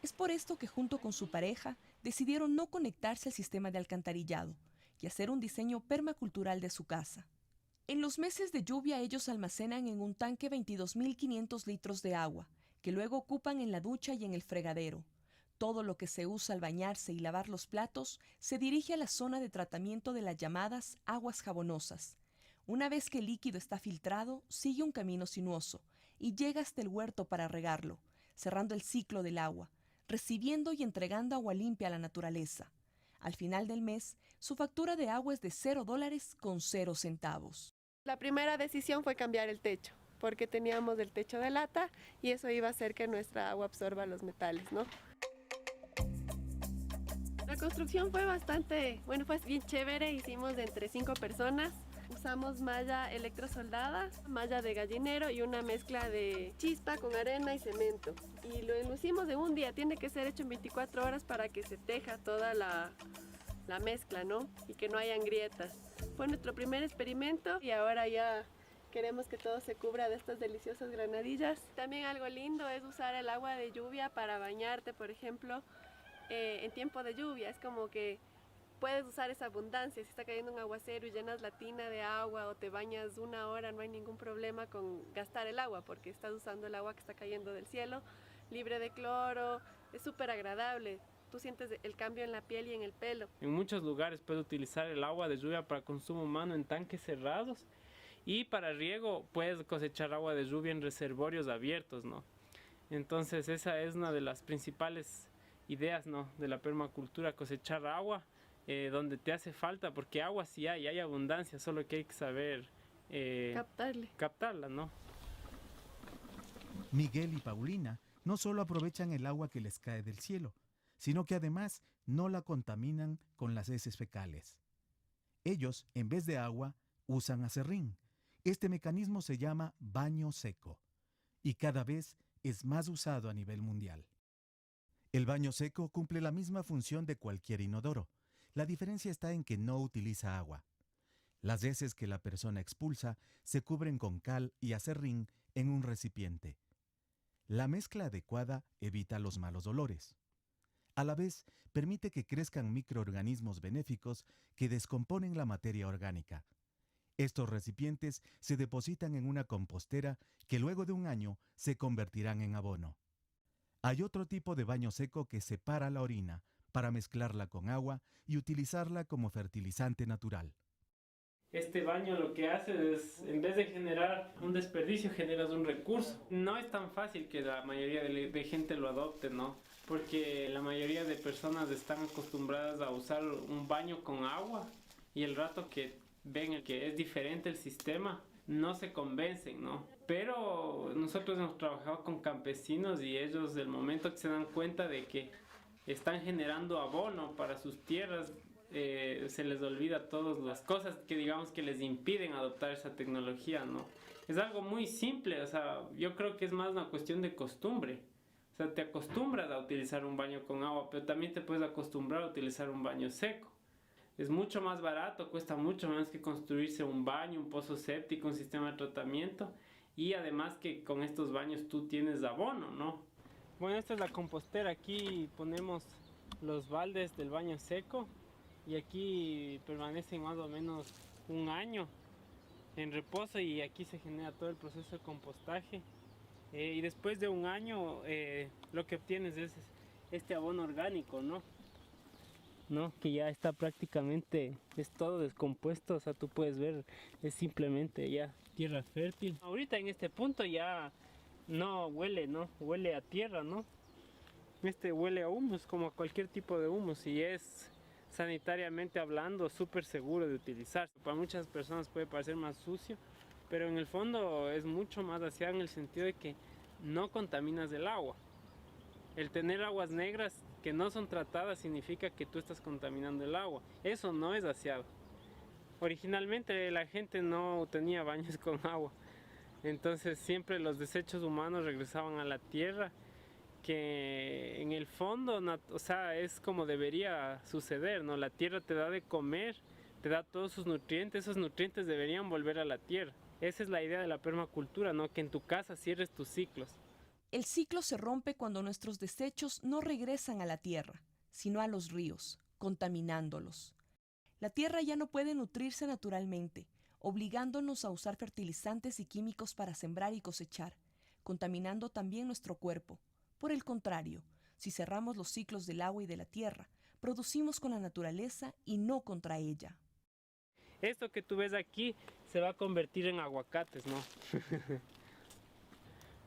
Speaker 3: Es por esto que junto con su pareja decidieron no conectarse al sistema de alcantarillado y hacer un diseño permacultural de su casa. En los meses de lluvia ellos almacenan en un tanque 22.500 litros de agua, que luego ocupan en la ducha y en el fregadero. Todo lo que se usa al bañarse y lavar los platos se dirige a la zona de tratamiento de las llamadas aguas jabonosas. Una vez que el líquido está filtrado, sigue un camino sinuoso y llega hasta el huerto para regarlo, cerrando el ciclo del agua, recibiendo y entregando agua limpia a la naturaleza. Al final del mes, su factura de agua es de $0 con 0 centavos.
Speaker 9: La primera decisión fue cambiar el techo, porque teníamos el techo de lata y eso iba a hacer que nuestra agua absorba los metales, ¿no? La construcción fue fue bien chévere, hicimos de entre 5 personas. Usamos malla electrosoldada, malla de gallinero y una mezcla de chispa con arena y cemento. Y lo hicimos en un día, tiene que ser hecho en 24 horas para que se teja toda la mezcla, ¿no? Y que no hayan grietas. Fue nuestro primer experimento y ahora ya queremos que todo se cubra de estas deliciosas granadillas. También algo lindo es usar el agua de lluvia para bañarte, por ejemplo, en tiempo de lluvia. Es como que puedes usar esa abundancia. Si está cayendo un aguacero y llenas la tina de agua o te bañas 1 hora, no hay ningún problema con gastar el agua porque estás usando el agua que está cayendo del cielo, libre de cloro. Es súper agradable. Tú sientes el cambio en la piel y en el pelo.
Speaker 11: En muchos lugares puedes utilizar el agua de lluvia para consumo humano en tanques cerrados y para riego puedes cosechar agua de lluvia en reservorios abiertos, ¿no? Entonces esa es una de las principales ideas, ¿no?, de la permacultura, cosechar agua donde te hace falta, porque agua sí hay abundancia, solo que hay que saber captarla, ¿no?
Speaker 5: Miguel y Paulina no solo aprovechan el agua que les cae del cielo, sino que además no la contaminan con las heces fecales. Ellos, en vez de agua, usan aserrín. Este mecanismo se llama baño seco y cada vez es más usado a nivel mundial. El baño seco cumple la misma función de cualquier inodoro. La diferencia está en que no utiliza agua. Las heces que la persona expulsa se cubren con cal y aserrín en un recipiente. La mezcla adecuada evita los malos olores. A la vez, permite que crezcan microorganismos benéficos que descomponen la materia orgánica. Estos recipientes se depositan en una compostera que luego de 1 año se convertirán en abono. Hay otro tipo de baño seco que separa la orina para mezclarla con agua y utilizarla como fertilizante natural.
Speaker 11: Este baño lo que hace es, en vez de generar un desperdicio, generas un recurso. No es tan fácil que la mayoría de gente lo adopte, ¿no? Porque la mayoría de personas están acostumbradas a usar un baño con agua y el rato que ven que es diferente el sistema, no se convencen, ¿no? Pero nosotros hemos trabajado con campesinos y ellos, del momento que se dan cuenta de que están generando abono para sus tierras, se les olvida todas las cosas que digamos que les impiden adoptar esa tecnología, ¿no? Es algo muy simple, o sea, yo creo que es más una cuestión de costumbre. O sea, te acostumbras a utilizar un baño con agua, pero también te puedes acostumbrar a utilizar un baño seco. Es mucho más barato, cuesta mucho menos que construirse un baño, un pozo séptico, un sistema de tratamiento, y además que con estos baños tú tienes abono, ¿no? Bueno, esta es la compostera. Aquí ponemos los baldes del baño seco y aquí permanecen más o menos 1 año en reposo y aquí se genera todo el proceso de compostaje. Y después de 1 año lo que obtienes es este abono orgánico, ¿no? Que ya está prácticamente, es todo descompuesto, o sea, tú puedes ver, es simplemente ya tierra fértil. Ahorita en este punto ya no huele, ¿no? Huele a tierra, ¿no? Este huele a humus, como a cualquier tipo de humus, y es sanitariamente hablando súper seguro de utilizar. Para muchas personas puede parecer más sucio, pero en el fondo es mucho más aseado en el sentido de que no contaminas el agua. El tener aguas negras que no son tratadas significa que tú estás contaminando el agua. Eso no es aseado. Originalmente la gente no tenía baños con agua. Entonces siempre los desechos humanos regresaban a la tierra, que en el fondo, o sea, es como debería suceder, ¿no? La tierra te da de comer, te da todos sus nutrientes, esos nutrientes deberían volver a la tierra. Esa es la idea de la permacultura, ¿no? Que en tu casa cierres tus ciclos.
Speaker 3: El ciclo se rompe cuando nuestros desechos no regresan a la tierra, sino a los ríos, contaminándolos. La tierra ya no puede nutrirse naturalmente, obligándonos a usar fertilizantes y químicos para sembrar y cosechar, contaminando también nuestro cuerpo. Por el contrario, si cerramos los ciclos del agua y de la tierra, producimos con la naturaleza y no contra ella.
Speaker 11: Esto que tú ves aquí se va a convertir en aguacates, ¿no?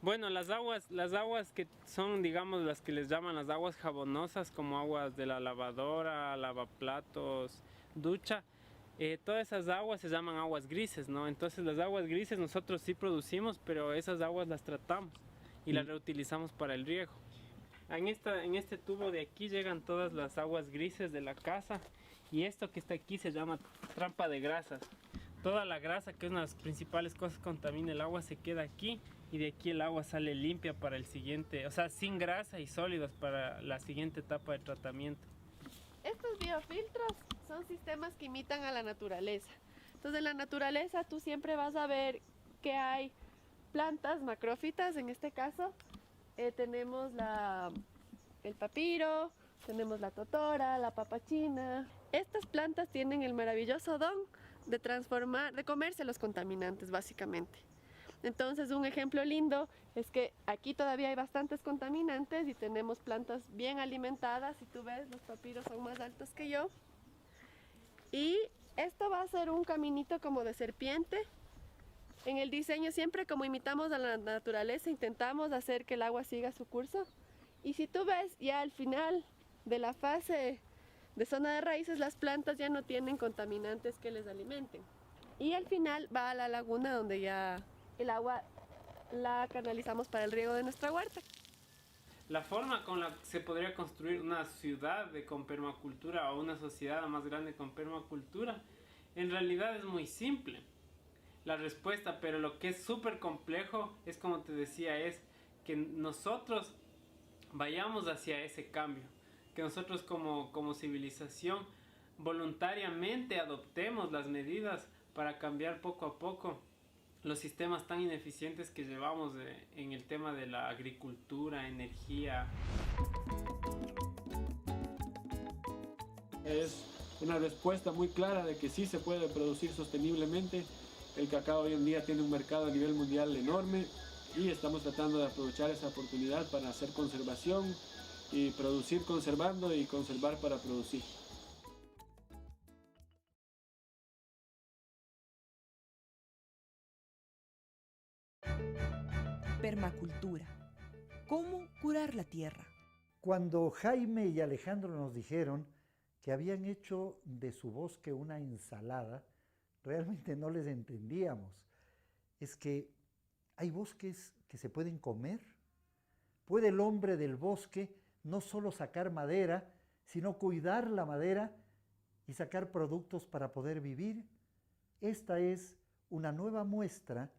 Speaker 11: Bueno, las aguas que son, digamos, las que les llaman las aguas jabonosas, como aguas de la lavadora, lavaplatos, ducha, todas esas aguas se llaman aguas grises, ¿no? Entonces las aguas grises nosotros sí producimos, pero esas aguas las tratamos y las reutilizamos para el riego. En este tubo de aquí llegan todas las aguas grises de la casa y esto que está aquí se llama trampa de grasas. Toda la grasa, que es una de las principales cosas que contamina el agua, se queda aquí y de aquí el agua sale limpia para el siguiente, o sea, sin grasa y sólidos para la siguiente etapa de tratamiento.
Speaker 9: Estos biofiltros son sistemas que imitan a la naturaleza. Entonces en la naturaleza tú siempre vas a ver que hay plantas macrófitas, en este caso tenemos el papiro, tenemos la totora, la papachina. Estas plantas tienen el maravilloso don de comerse los contaminantes básicamente. Entonces un ejemplo lindo es que aquí todavía hay bastantes contaminantes y tenemos plantas bien alimentadas. Si tú ves, los papiros son más altos que yo. Y esto va a ser un caminito como de serpiente. En el diseño siempre como imitamos a la naturaleza, intentamos hacer que el agua siga su curso. Y si tú ves ya al final de la fase de zona de raíces, las plantas ya no tienen contaminantes que les alimenten. Y al final va a la laguna donde ya el agua la canalizamos para el riego de nuestra huerta.
Speaker 11: La forma con la que se podría construir una ciudad con permacultura o una sociedad más grande con permacultura, en realidad es muy simple la respuesta, pero lo que es súper complejo es, como te decía, es que nosotros vayamos hacia ese cambio, que nosotros como civilización voluntariamente adoptemos las medidas para cambiar poco a poco los sistemas tan ineficientes que llevamos en el tema de la agricultura, energía.
Speaker 12: Es una respuesta muy clara de que sí se puede producir sosteniblemente. El cacao hoy en día tiene un mercado a nivel mundial enorme y estamos tratando de aprovechar esa oportunidad para hacer conservación y producir conservando y conservar para producir.
Speaker 3: Permacultura. ¿Cómo curar la tierra?
Speaker 2: Cuando Jaime y Alejandro nos dijeron que habían hecho de su bosque una ensalada, realmente no les entendíamos. Es que hay bosques que se pueden comer. ¿Puede el hombre del bosque no solo sacar madera, sino cuidar la madera y sacar productos para poder vivir? Esta es una nueva muestra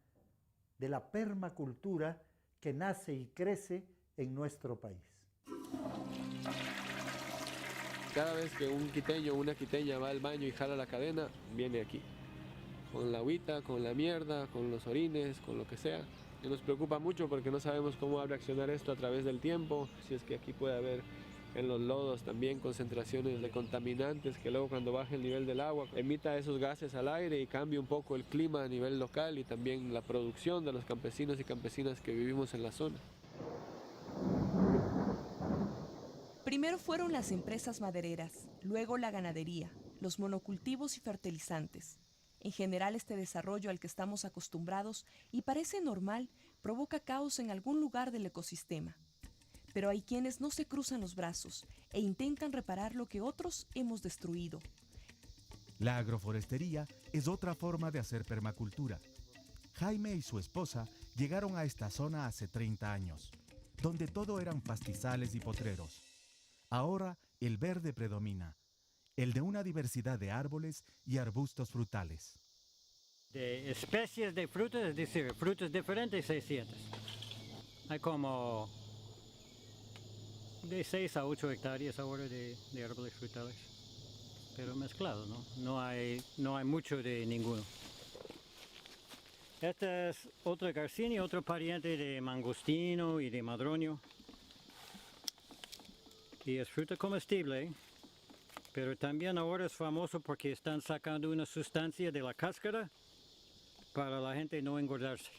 Speaker 2: de la permacultura que nace y crece en nuestro país.
Speaker 12: Cada vez que un quiteño o una quiteña va al baño y jala la cadena, viene aquí. Con la agüita, con la mierda, con los orines, con lo que sea. Y nos preocupa mucho porque no sabemos cómo va a reaccionar esto a través del tiempo. Si es que aquí puede haber en los lodos también concentraciones de contaminantes que luego cuando baje el nivel del agua emita esos gases al aire y cambia un poco el clima a nivel local y también la producción de los campesinos y campesinas que vivimos en la zona.
Speaker 3: Primero fueron las empresas madereras, luego la ganadería, los monocultivos y fertilizantes. En general, este desarrollo al que estamos acostumbrados y parece normal provoca caos en algún lugar del ecosistema. Pero hay quienes no se cruzan los brazos e intentan reparar lo que otros hemos destruido.
Speaker 5: La agroforestería es otra forma de hacer permacultura. Jaime y su esposa llegaron a esta zona hace 30 años, donde todo eran pastizales y potreros. Ahora el verde predomina, el de una diversidad de árboles y arbustos frutales.
Speaker 13: De especies de frutas, es decir, frutas diferentes 600. Hay como de 6 a 8 hectáreas ahora de árboles frutales, pero mezclados, ¿no? No hay mucho de ninguno. Esta es otra garcinia, otro pariente de mangostino y de madroño. Y es fruta comestible, ¿eh? Pero también ahora es famoso porque están sacando una sustancia de la cáscara para la gente no engordarse.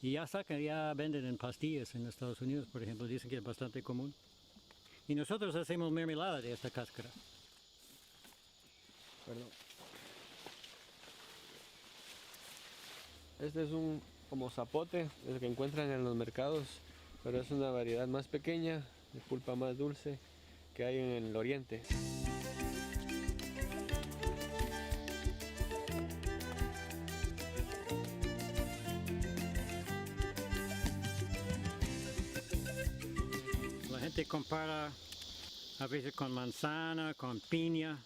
Speaker 13: Y ya venden en pastillas en Estados Unidos, por ejemplo, dicen que es bastante común. Y nosotros hacemos mermelada de esta cáscara.
Speaker 12: Perdón. Este es un como zapote, el que encuentran en los mercados, pero es una variedad más pequeña, de pulpa más dulce, que hay en el oriente.
Speaker 13: La gente compara a veces con manzana, con piña,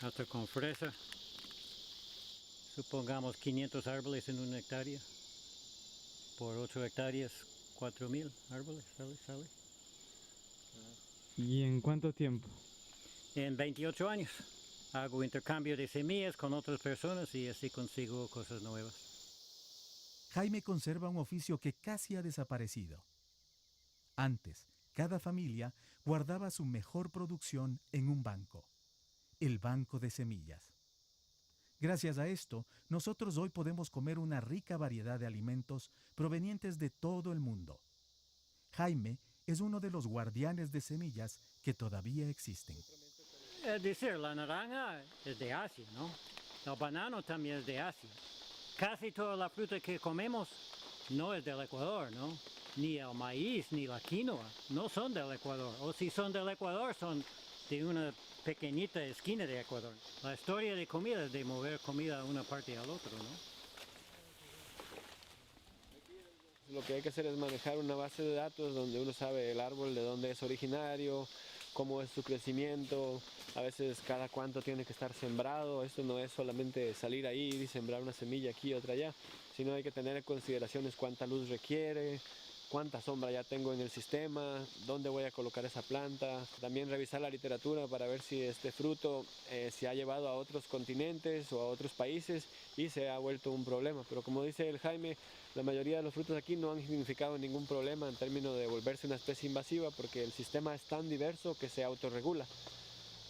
Speaker 13: hasta con fresa. Supongamos 500 árboles en una hectárea. Por 8 hectáreas, 4.000 árboles, ¿sale?
Speaker 10: ¿Y en cuánto tiempo?
Speaker 13: en 28 años. Hago intercambio de semillas con otras personas y así consigo cosas nuevas.
Speaker 5: Jaime conserva un oficio que casi ha desaparecido. Antes, cada familia guardaba su mejor producción en un banco, el banco de semillas. Gracias a esto, nosotros hoy podemos comer una rica variedad de alimentos provenientes de todo el mundo. Jaime es uno de los guardianes de semillas que todavía existen.
Speaker 13: Es decir, la naranja es de Asia, ¿no? El banano también es de Asia. Casi toda la fruta que comemos no es del Ecuador, ¿no? Ni el maíz, ni la quinoa, no son del Ecuador. O si son del Ecuador, son de una pequeñita esquina de Ecuador. La historia de comida es de mover comida de una parte al otro, ¿no?
Speaker 12: Lo que hay que hacer es manejar una base de datos donde uno sabe el árbol de dónde es originario, cómo es su crecimiento, a veces cada cuánto tiene que estar sembrado. Esto no es solamente salir ahí y sembrar una semilla aquí y otra allá, sino hay que tener en consideraciones cuánta luz requiere, cuánta sombra ya tengo en el sistema, dónde voy a colocar esa planta. También revisar la literatura para ver si este fruto se ha llevado a otros continentes o a otros países y se ha vuelto un problema. Pero como dice el Jaime, la mayoría de los frutos aquí no han significado ningún problema en términos de volverse una especie invasiva porque el sistema es tan diverso que se autorregula.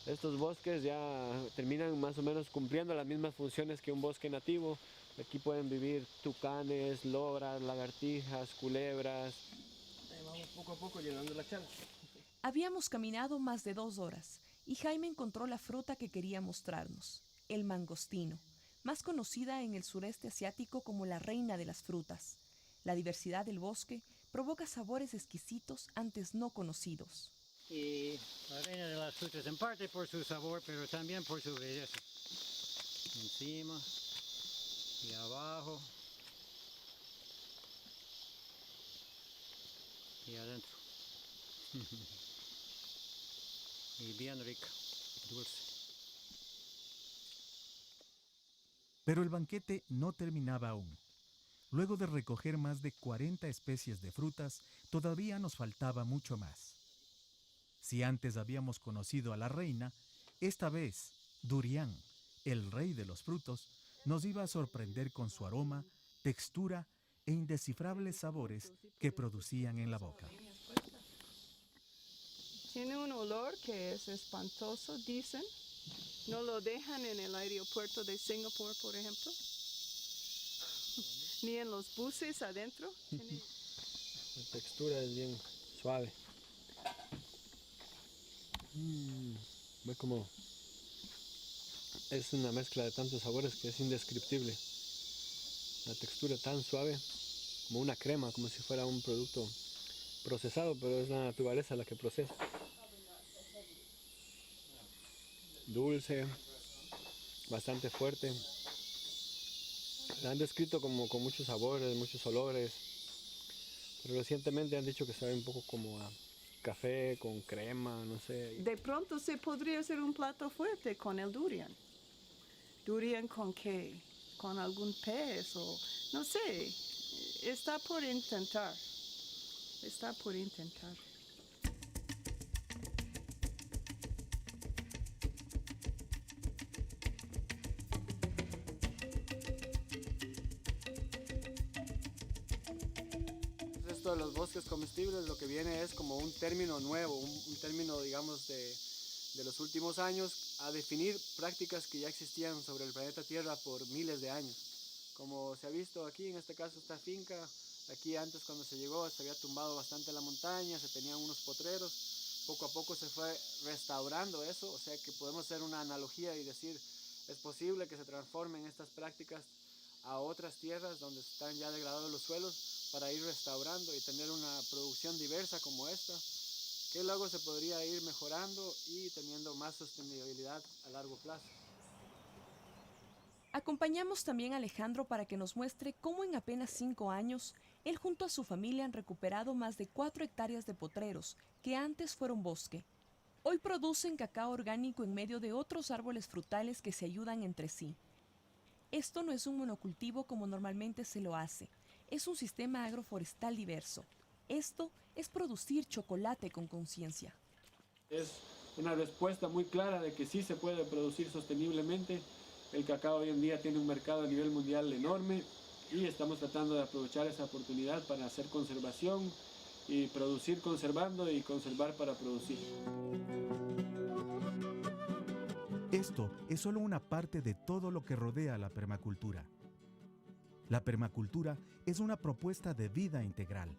Speaker 12: Estos bosques ya terminan más o menos cumpliendo las mismas funciones que un bosque nativo. Aquí pueden vivir tucanes, lobras, lagartijas, culebras.
Speaker 14: Ahí vamos poco a poco llenando la charla.
Speaker 3: Habíamos caminado más de 2 horas y Jaime encontró la fruta que quería mostrarnos, el mangostino, más conocida en el sureste asiático como la reina de las frutas. La diversidad del bosque provoca sabores exquisitos antes no conocidos.
Speaker 13: Y la reina de las frutas en parte por su sabor, pero también por su belleza. Encima y abajo y adentro. Y bien rica, dulce.
Speaker 5: Pero el banquete no terminaba aún. Luego de recoger más de 40 especies de frutas, todavía nos faltaba mucho más. Si antes habíamos conocido a la reina, esta vez, Durian, el rey de los frutos, nos iba a sorprender con su aroma, textura e indescifrables sabores que producían en la boca.
Speaker 15: Tiene un olor que es espantoso, dicen. No lo dejan en el aeropuerto de Singapur, por ejemplo. Ni en los buses adentro.
Speaker 12: La textura es bien suave. Ve como es una mezcla de tantos sabores que es indescriptible. La textura tan suave, como una crema, como si fuera un producto procesado, pero es la naturaleza la que procesa. Dulce, bastante fuerte. La han descrito como con muchos sabores, muchos olores, pero recientemente han dicho que sabe un poco como a café con crema, no sé.
Speaker 15: De pronto se podría hacer un plato fuerte con el durian. ¿Durian con qué? ¿Con algún pez o no sé? Está por intentar. Está por intentar.
Speaker 16: Esto de los bosques comestibles lo que viene es como un término nuevo, un término digamos de los últimos años a definir prácticas que ya existían sobre el planeta Tierra por miles de años. Como se ha visto aquí, en este caso esta finca, aquí antes cuando se llegó se había tumbado bastante la montaña, se tenían unos potreros, poco a poco se fue restaurando eso, o sea que podemos hacer una analogía y decir, es posible que se transformen estas prácticas a otras tierras donde están ya degradados los suelos para ir restaurando y tener una producción diversa como esta, que luego se podría ir mejorando y teniendo más sostenibilidad a largo plazo.
Speaker 3: Acompañamos también a Alejandro para que nos muestre cómo en apenas 5 años, él junto a su familia han recuperado más de 4 hectáreas de potreros que antes fueron bosque. Hoy producen cacao orgánico en medio de otros árboles frutales que se ayudan entre sí. Esto no es un monocultivo como normalmente se lo hace, es un sistema agroforestal diverso. Esto es producir chocolate con conciencia.
Speaker 16: Es
Speaker 12: una respuesta muy clara de que sí se puede producir sosteniblemente. El cacao hoy en día tiene un mercado a nivel mundial enorme y estamos tratando de aprovechar esa oportunidad para hacer conservación y producir conservando y conservar para producir.
Speaker 5: Esto es solo una parte de todo lo que rodea la permacultura. La permacultura es una propuesta de vida integral.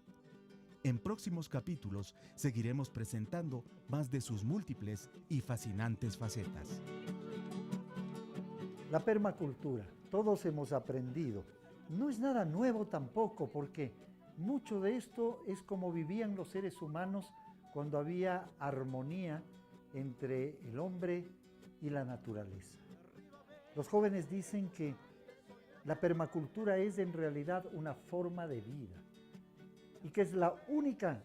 Speaker 5: En próximos capítulos seguiremos presentando más de sus múltiples y fascinantes facetas.
Speaker 2: La permacultura, todos hemos aprendido. No es nada nuevo tampoco, porque mucho de esto es como vivían los seres humanos cuando había armonía entre el hombre y la naturaleza. Los jóvenes dicen que la permacultura es en realidad una forma de vida y que es la única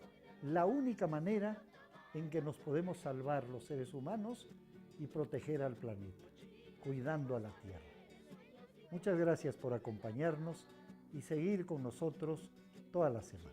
Speaker 2: manera en que nos podemos salvar los seres humanos y proteger al planeta, cuidando a la tierra. Muchas gracias por acompañarnos y seguir con nosotros toda la semana.